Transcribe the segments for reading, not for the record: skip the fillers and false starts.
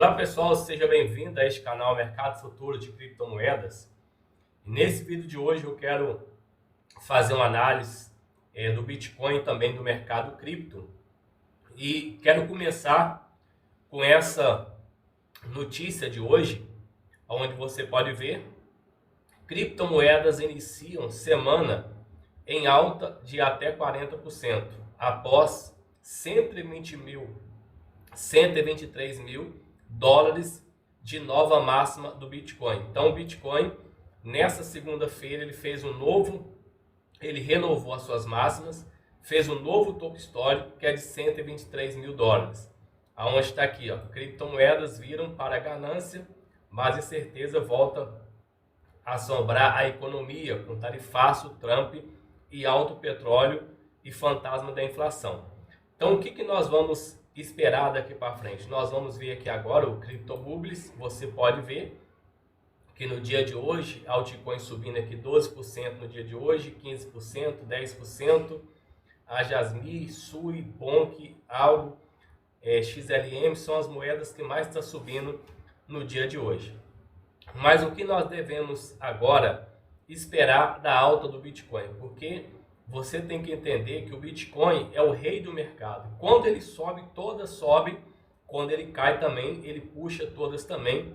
Olá pessoal, seja bem-vindo a este canal Mercado Futuro de Criptomoedas. Nesse vídeo de hoje eu quero fazer uma análise do Bitcoin e também do mercado cripto. E quero começar com essa notícia de hoje, onde você pode ver: criptomoedas iniciam semana em alta de até 40%, após 123 mil dólares de nova máxima do Bitcoin. Então o Bitcoin, nessa segunda-feira, ele renovou as suas máximas, fez um novo topo histórico, que é de 123 mil dólares. Aonde está aqui, ó, criptomoedas viram para a ganância, mas incerteza volta a assombrar a economia, com tarifaço, Trump e alto petróleo e fantasma da inflação. Então o que nós vamos esperar daqui para frente? Nós vamos ver aqui agora o CryptoBubbles. Você pode ver que no dia de hoje, altcoin subindo aqui 12% no dia de hoje, 15%, 10%, a Jasmine, Sui, Bonk, Algo, XLM são as moedas que mais estão subindo no dia de hoje. Mas o que nós devemos agora esperar da alta do Bitcoin? Porque você tem que entender que o Bitcoin é o rei do mercado. Quando ele sobe, todas sobem. Quando ele cai também, ele puxa todas também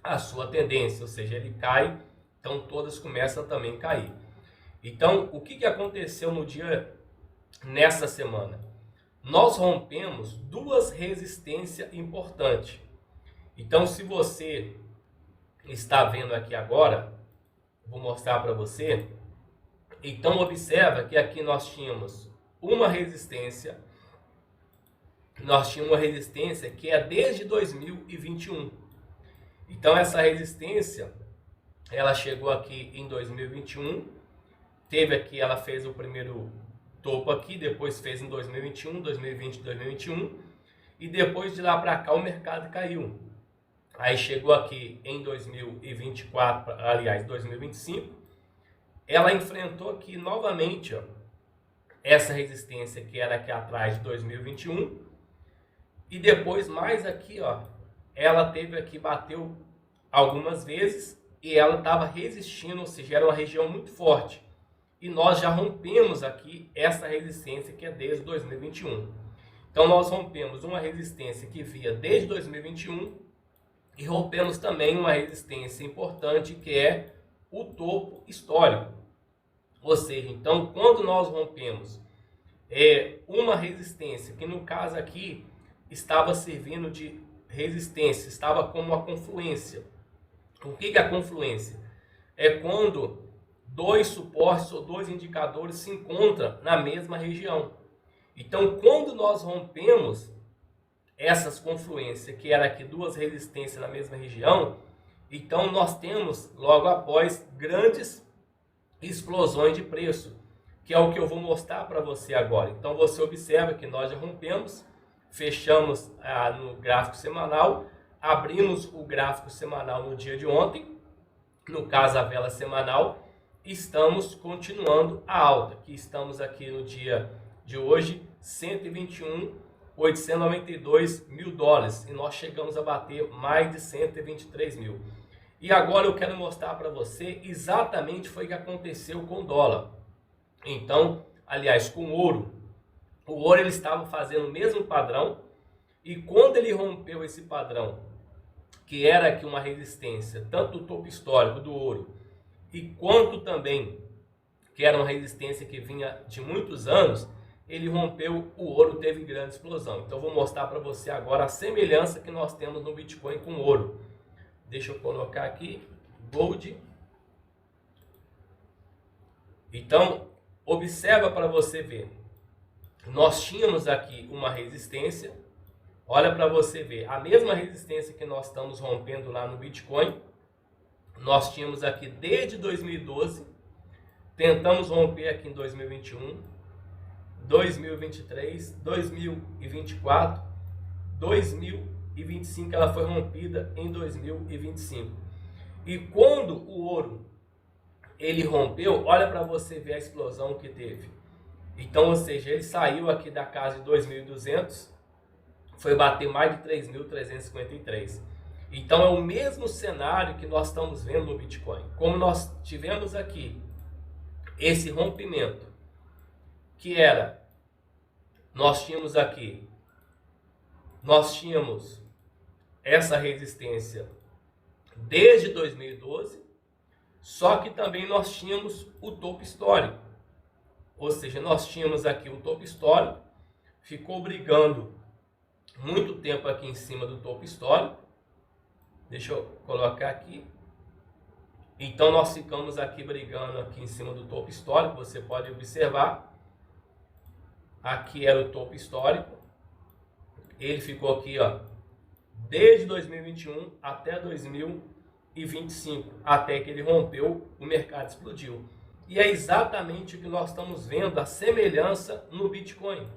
a sua tendência. Ou seja, ele cai, então todas começam também a cair. Então, o que aconteceu nessa semana? Nós rompemos duas resistências importantes. Então, se você está vendo aqui agora, vou mostrar para você. Então observa que aqui nós tínhamos uma resistência, que é desde 2021. Então essa resistência, ela chegou aqui em 2021, ela fez o primeiro topo aqui, depois fez em 2021, 2020, 2021, e depois de lá para cá o mercado caiu. Aí chegou aqui em 2024, aliás, 2025, ela enfrentou aqui novamente, ó, essa resistência que era aqui atrás de 2021, e depois mais aqui, ó, ela teve aqui, bateu algumas vezes e ela estava resistindo, ou seja, era uma região muito forte. E nós já rompemos aqui essa resistência que é desde 2021. Então nós rompemos uma resistência que via desde 2021 e rompemos também uma resistência importante que é o topo histórico. Ou seja, então quando nós rompemos uma resistência, que no caso aqui estava servindo de resistência, estava como uma confluência. O que é a confluência? É quando dois suportes ou dois indicadores se encontram na mesma região. Então quando nós rompemos essas confluências, que era aqui duas resistências na mesma região, então nós temos logo após grandes explosões de preço, que é o que eu vou mostrar para você agora. Então você observa que nós já rompemos, fechamos no gráfico semanal, abrimos o gráfico semanal no dia de ontem, no caso a vela semanal, estamos continuando a alta, que estamos aqui no dia de hoje, 121.892 mil dólares, e nós chegamos a bater mais de 123 mil. E agora eu quero mostrar para você exatamente foi o que aconteceu com o dólar. Então, aliás, com o ouro. O ouro ele estava fazendo o mesmo padrão, e quando ele rompeu esse padrão, que era aqui uma resistência, tanto do topo histórico do ouro, e quanto também que era uma resistência que vinha de muitos anos, ele rompeu, o ouro teve grande explosão. Então vou mostrar para você agora a semelhança que nós temos no Bitcoin com o ouro. Deixa eu colocar aqui, Gold. Então, observa para você ver. Nós tínhamos aqui uma resistência. Olha para você ver. A mesma resistência que nós estamos rompendo lá no Bitcoin. Nós tínhamos aqui desde 2012. Tentamos romper aqui em 2021. 2023. 2024. 2025 ela foi rompida em 2025. E quando o ouro ele rompeu, olha para você ver a explosão que teve. Então, ou seja, ele saiu aqui da casa de 2.200, foi bater mais de 3.353. Então é o mesmo cenário que nós estamos vendo no Bitcoin. Como nós tivemos aqui esse rompimento, que era, nós tínhamos essa resistência desde 2012, só que também nós tínhamos o topo histórico. Ou seja, nós tínhamos aqui o topo histórico, ficou brigando muito tempo aqui em cima do topo histórico. Deixa eu colocar aqui. Então nós ficamos aqui brigando aqui em cima do topo histórico, você pode observar. Aqui era o topo histórico. Ele ficou aqui, ó, desde 2021 até 2025, até que ele rompeu, o mercado explodiu. E é exatamente o que nós estamos vendo, a semelhança no Bitcoin.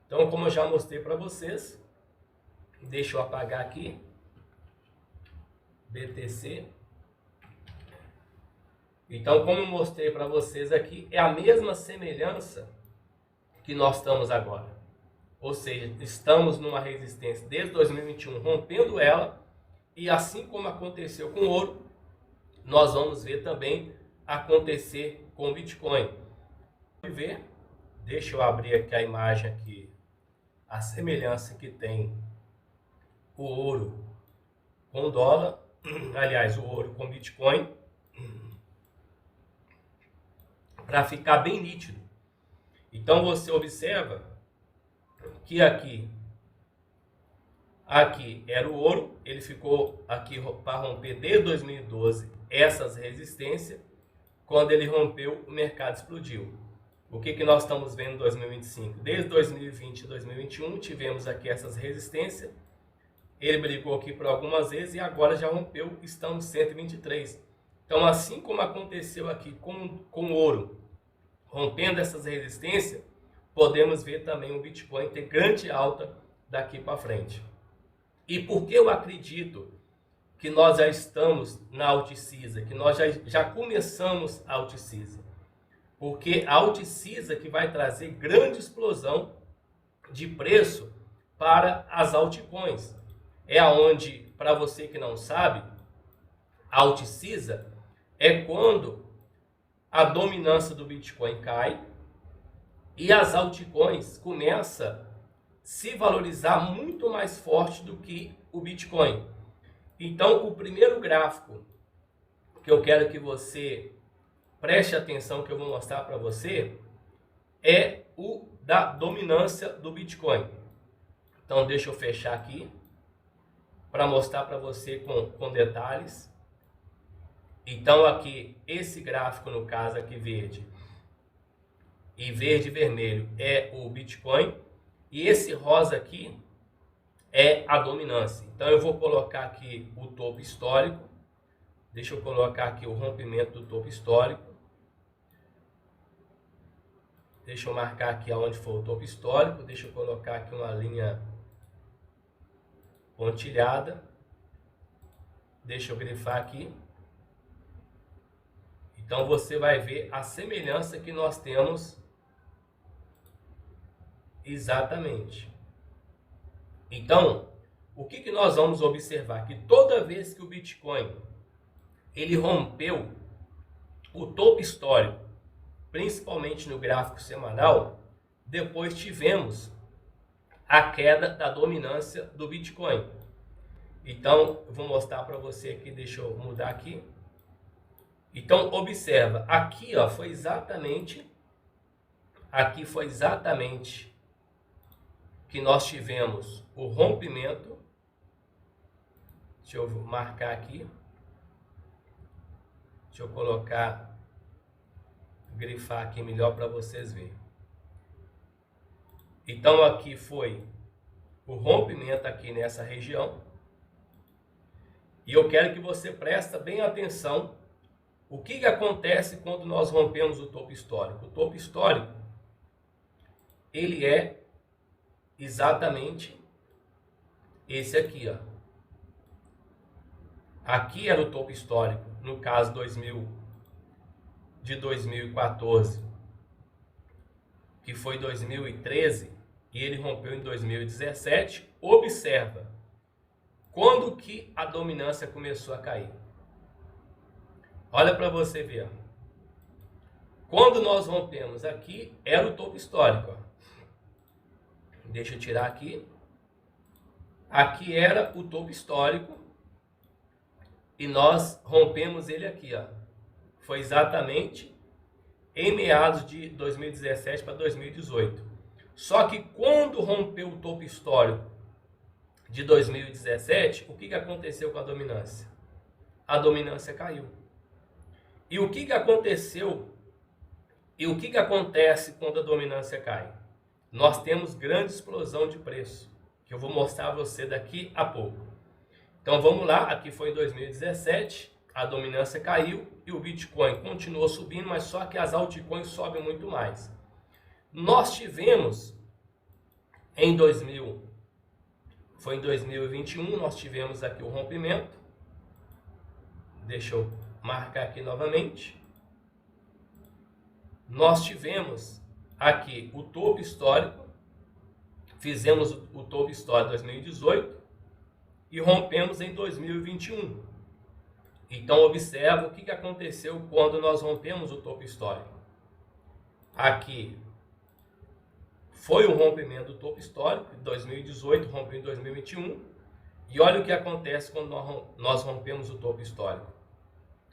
Então, como eu já mostrei para vocês, deixa eu apagar aqui, BTC. Então, como eu mostrei para vocês aqui, é a mesma semelhança que nós estamos agora. Ou seja, estamos numa resistência desde 2021, rompendo ela, e assim como aconteceu com o ouro, nós vamos ver também acontecer com o Bitcoin. Deixa eu abrir aqui a imagem aqui, a semelhança que tem o ouro com o dólar, aliás, o ouro com o Bitcoin, para ficar bem nítido. Então você observa que aqui era o ouro, ele ficou aqui para romper desde 2012 essas resistências. Quando ele rompeu, o mercado explodiu. O que nós estamos vendo em 2025? Desde 2020 e 2021 tivemos aqui essas resistências. Ele brigou aqui por algumas vezes e agora já rompeu, estamos em 123. Então, assim como aconteceu aqui com o ouro, rompendo essas resistências, podemos ver também o Bitcoin ter grande alta daqui para frente. E por que eu acredito que nós já estamos na Altcisa, que nós já começamos a Altcisa? Porque a Altcisa que vai trazer grande explosão de preço para as altcoins. É aonde, para você que não sabe, a Altcisa é quando a dominância do Bitcoin cai e as altcoins começam a se valorizar muito mais forte do que o Bitcoin. Então, o primeiro gráfico que eu quero que você preste atenção, que eu vou mostrar para você, é o da dominância do Bitcoin. Então, deixa eu fechar aqui para mostrar para você com detalhes. Então, aqui, esse gráfico, no caso aqui verde, e verde e vermelho é o Bitcoin, e esse rosa aqui é a dominância. Então eu vou colocar aqui o topo histórico, deixa eu colocar aqui o rompimento do topo histórico, deixa eu marcar aqui aonde for o topo histórico, deixa eu colocar aqui uma linha pontilhada, deixa eu grifar aqui. Então você vai ver a semelhança que nós temos exatamente. Então, o que nós vamos observar? Que toda vez que o Bitcoin ele rompeu o topo histórico, principalmente no gráfico semanal, depois tivemos a queda da dominância do Bitcoin. Então, eu vou mostrar para você aqui, deixa eu mudar aqui. Então, observa, aqui ó, foi exatamente que nós tivemos o rompimento. Deixa eu marcar aqui. Deixa eu colocar, grifar aqui melhor para vocês verem. Então aqui foi o rompimento aqui nessa região. E eu quero que você preste bem atenção o que acontece quando nós rompemos o topo histórico. O topo histórico, ele é exatamente esse aqui, ó. Aqui era o topo histórico, no caso de 2014, que foi 2013, e ele rompeu em 2017. observa, quando que a dominância começou a cair? Olha para você ver. Quando nós rompemos aqui, era o topo histórico. Ó. Deixa eu tirar aqui. Aqui era o topo histórico e nós rompemos ele aqui. Ó. Foi exatamente em meados de 2017 para 2018. Só que quando rompeu o topo histórico de 2017, o que aconteceu com a dominância? A dominância caiu. E o que aconteceu? E o que acontece quando a dominância cai? Nós temos grande explosão de preço, que eu vou mostrar a você daqui a pouco. Então vamos lá, aqui foi em 2017, a dominância caiu e o Bitcoin continuou subindo, mas só que as altcoins sobem muito mais. Nós tivemos em 2021, nós tivemos aqui o rompimento. Deixa eu marcar aqui novamente. Nós tivemos aqui o topo histórico, fizemos o topo histórico em 2018 e rompemos em 2021. Então observa o que aconteceu quando nós rompemos o topo histórico. Aqui foi o rompimento do topo histórico, em 2018, rompeu em 2021. E olha o que acontece quando nós rompemos o topo histórico.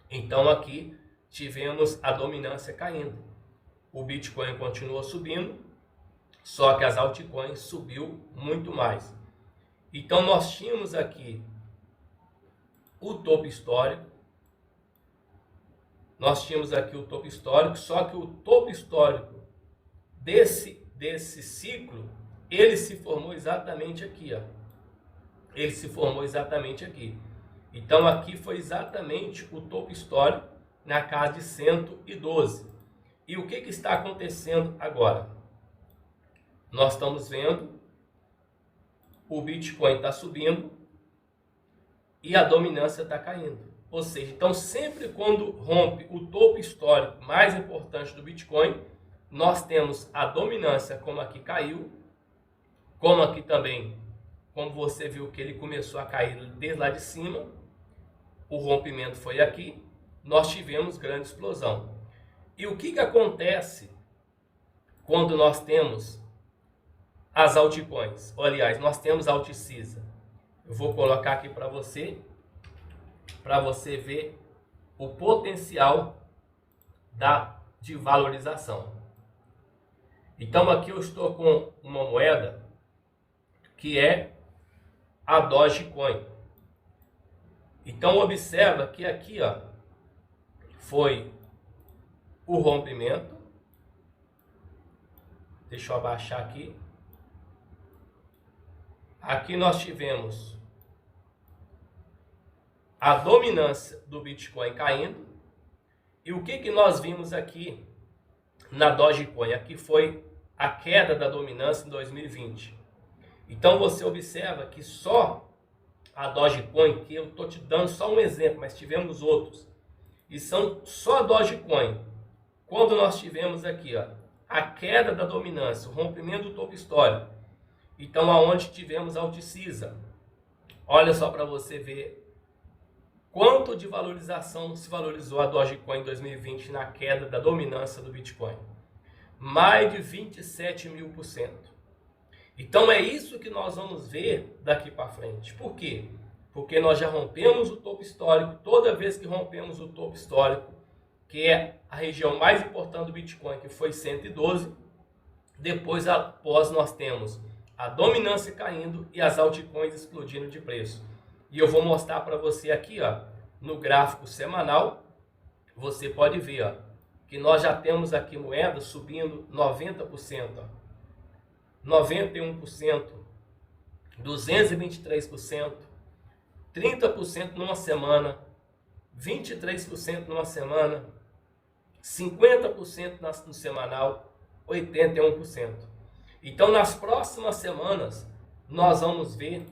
Então aqui tivemos a dominância caindo. O Bitcoin continuou subindo, só que as altcoins subiu muito mais. Então nós tínhamos aqui o topo histórico. Nós tínhamos aqui o topo histórico, só que o topo histórico desse ciclo, ele se formou exatamente aqui, ó. Ele se formou exatamente aqui. Então aqui foi exatamente o topo histórico na casa de 112. E o que está acontecendo agora? Nós estamos vendo o Bitcoin está subindo e a dominância está caindo. Ou seja, então sempre quando rompe o topo histórico mais importante do Bitcoin, nós temos a dominância, como aqui caiu, como aqui também, como você viu que ele começou a cair desde lá de cima, o rompimento foi aqui, nós tivemos grande explosão. E o que acontece quando nós temos as altcoins? Ou, aliás, nós temos a Altcisa. Eu vou colocar aqui para você ver o potencial de valorização. Então aqui eu estou com uma moeda que é a Dogecoin. Então observa que aqui, ó, foi o rompimento. Deixa eu abaixar aqui. Aqui nós tivemos a dominância do Bitcoin caindo. E o que nós vimos aqui na Dogecoin? Aqui foi a queda da dominância em 2020. Então você observa que só a Dogecoin, que eu estou te dando só um exemplo, mas tivemos outros. E são só a Dogecoin. Quando nós tivemos aqui, ó, a queda da dominância, o rompimento do topo histórico. Então aonde tivemos a Altcisa. Olha só para você ver quanto de valorização se valorizou a Dogecoin em 2020 na queda da dominância do Bitcoin. Mais de 27.000%. Então é isso que nós vamos ver daqui para frente. Por quê? Porque nós já rompemos o topo histórico. Toda vez que rompemos o topo histórico, que é a região mais importante do Bitcoin, que foi 112, depois após nós temos a dominância caindo e as altcoins explodindo de preço. E eu vou mostrar para você aqui, ó, no gráfico semanal, você pode ver, ó, que nós já temos aqui moedas subindo 90%, ó, 91%, 223%, 30% numa semana, 23% numa semana, 50% no semanal, 81%. Então, nas próximas semanas, nós vamos ver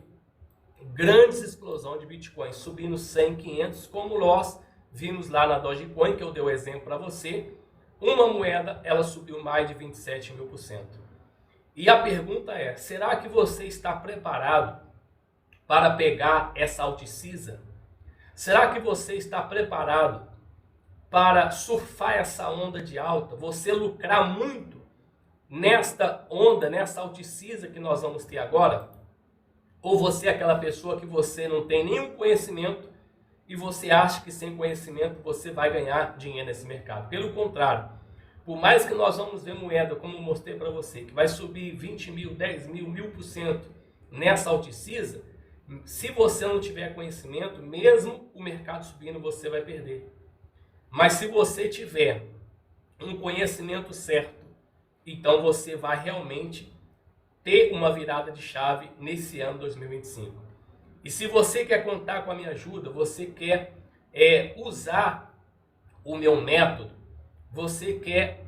grandes explosão de Bitcoin, subindo 100, 500, como nós vimos lá na Dogecoin, que eu dei o exemplo para você. Uma moeda, ela subiu mais de 27.000%. E a pergunta é, será que você está preparado para pegar essa alticisa? Será que você está preparado para surfar essa onda de alta? Você lucrar muito nesta onda, nessa alticisa que nós vamos ter agora? Ou você é aquela pessoa que você não tem nenhum conhecimento e você acha que sem conhecimento você vai ganhar dinheiro nesse mercado? Pelo contrário, por mais que nós vamos ver moeda, como eu mostrei para você, que vai subir 20 mil, 10 mil, 1000% nessa alticisa, se você não tiver conhecimento, mesmo o mercado subindo, você vai perder. Mas se você tiver um conhecimento certo, então você vai realmente ter uma virada de chave nesse ano 2025. E se você quer contar com a minha ajuda, você quer usar o meu método, você quer,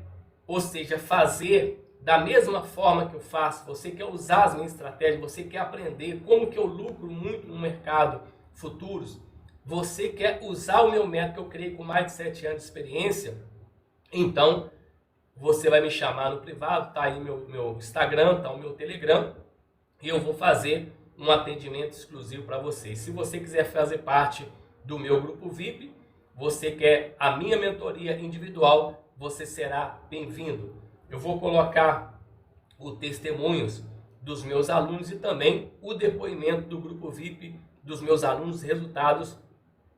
ou seja, fazer da mesma forma que eu faço, você quer usar as minhas estratégias, você quer aprender como que eu lucro muito no mercado futuros, você quer usar o meu método que eu criei com mais de 7 anos de experiência, então você vai me chamar no privado, tá aí meu Instagram, tá o meu Telegram, e eu vou fazer um atendimento exclusivo para você. Se você quiser fazer parte do meu grupo VIP, você quer a minha mentoria individual, você será bem-vindo. Eu vou colocar os testemunhos dos meus alunos e também o depoimento do grupo VIP dos meus alunos, resultados.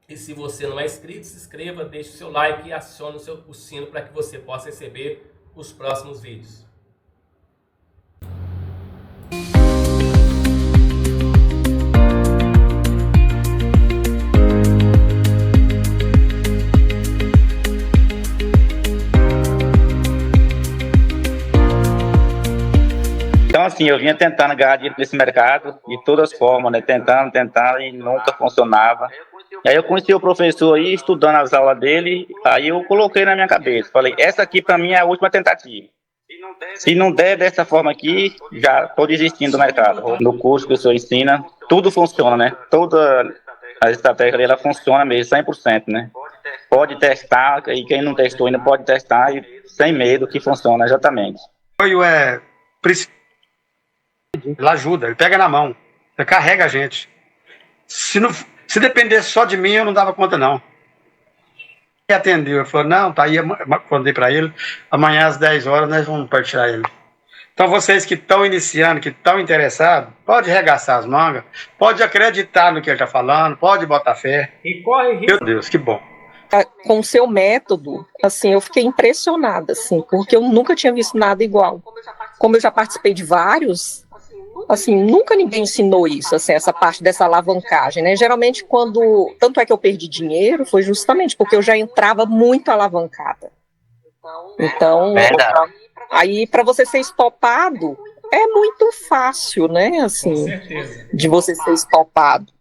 E se você não é inscrito, se inscreva, deixe o seu like e acione o sino para que você possa receber os próximos vídeos. Então, assim, eu vinha tentando ganhar dinheiro nesse mercado, de todas as formas, né? Tentando, e nunca funcionava. E aí eu conheci o professor aí, estudando as aulas dele, aí eu coloquei na minha cabeça. Falei, essa aqui para mim é a última tentativa. Se não der dessa forma aqui, já estou desistindo do mercado. No curso que o senhor ensina, tudo funciona, né? Toda a estratégia dele, ela funciona mesmo, 100%, né? Pode testar, e quem não testou ainda pode testar, e sem medo que funciona exatamente. Apoio ele ajuda, ele pega na mão, ele carrega a gente. Se dependesse só de mim, eu não dava conta, não. Ele atendeu, ele falou, não, tá aí, eu mandei para ele, amanhã às 10 horas nós vamos partilhar ele. Então vocês que estão iniciando, que estão interessados, pode arregaçar as mangas, pode acreditar no que ele está falando, pode botar fé. E corre risco. Meu Deus, que bom. Com o seu método, assim, eu fiquei impressionada, assim, porque eu nunca tinha visto nada igual. Como eu já participei de vários, assim, nunca ninguém ensinou isso, assim, essa parte dessa alavancagem, né? Geralmente tanto é que eu perdi dinheiro, foi justamente porque eu já entrava muito alavancada. Então, aí para você ser estopado, é muito fácil, né, assim, de você ser estopado.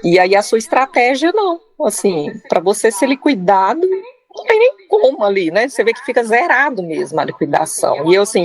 E aí a sua estratégia não, assim, para você ser liquidado, não tem nem como ali, né? Você vê que fica zerado mesmo a liquidação. E eu, assim,